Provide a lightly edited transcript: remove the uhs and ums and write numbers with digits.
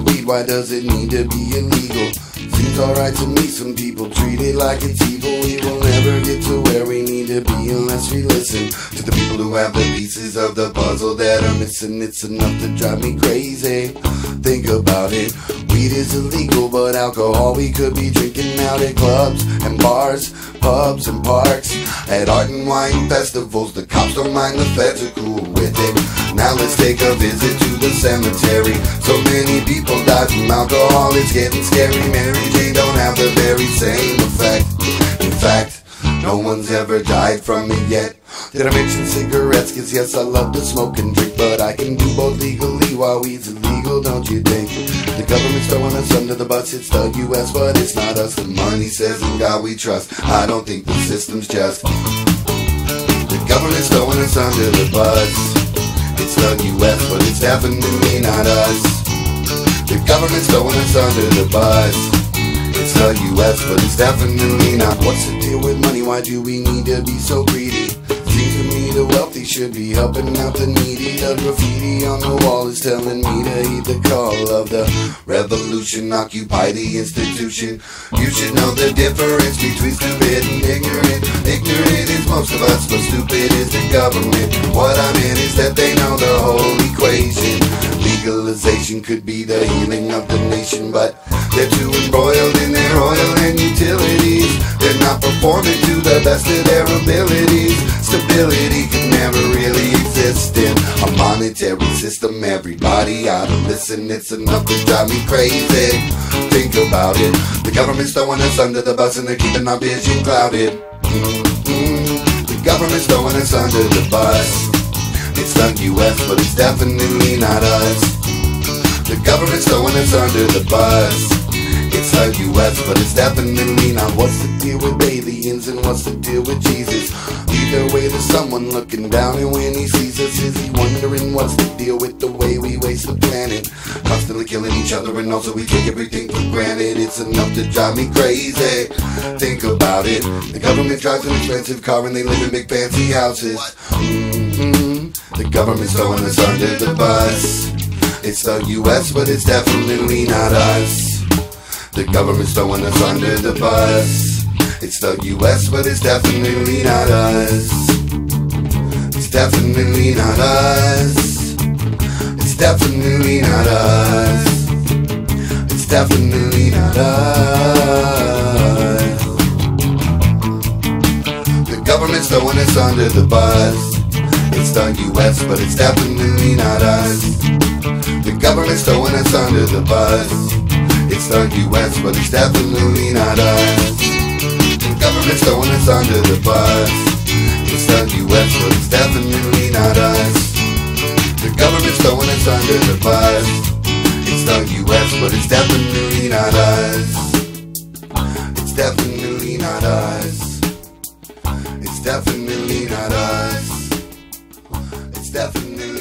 weed, why does it need to be illegal? Seems alright to me, some people treat it like it's evil. We will never get to where we need to be unless we listen to the people who have the pieces of the puzzle that are missing. It's enough to drive me crazy. Think about it. Weed is illegal, but alcohol we could be drinking out at clubs and bars, pubs and parks, at art and wine festivals. The cops don't mind, the feds are cool with it. Now let's take a visit to the cemetery. So many people die from alcohol, it's getting scary. Mary Jane don't have the very same effect. In fact, no one's ever died from it yet. Did I mention cigarettes? Cause yes, I love to smoke and drink, but I can do both legally while weed's illegal, don't you think? The government's throwing us under the bus, it's the US, but it's not us. The money says in God we trust, I don't think the system's just. The government's throwing us under the bus, it's the US, but it's definitely not us. The government's throwing us under the bus, it's the US, but it's definitely not. What's the deal with money? Why do we need to be so greedy? Seems to me the wealthy should be helping out the needy. The graffiti on the wall is telling me to heed the call of the revolution. Occupy the institution. You should know the difference between stupid and ignorant. Ignorant is most of us, but stupid is the government. What I meant is that they know the whole equation. Legalization could be the healing of the nation, but they're too embroiled in their oil and utilities. They're not performing to the best of their abilities. Stability can never really exist in a monetary system. Everybody ought to listen, it's enough to drive me crazy. Think about it. The government's throwing us under the bus and they're keeping our vision clouded. The government's throwing us under the bus. It's the US, but it's definitely not us. The government's throwing us under the bus. It's the US, but it's definitely not. What's the deal with aliens and what's the deal with Jesus? Either way there's someone looking down, and when he sees us is he wondering what's the deal with the way we waste the planet? Constantly killing each other and also we take everything for granted. It's enough to drive me crazy. Think about it. The government drives an expensive car and they live in big fancy houses. The government's throwing us under the bus. It's the US, but it's definitely not us. The government's throwing us under the bus. It's the US, but it's definitely not us. It's definitely not us. It's definitely not us. It's definitely not us. The government's throwing us under the bus. It's the US, but it's definitely not us. The government's throwing us under the bus. It's the US, but it's definitely not us. The government's throwing us under the bus. It's the US, but it's definitely not us. The government's throwing us under the bus. It's the US, but it's definitely not us. It's definitely not us. It's definitely not us. It's definitely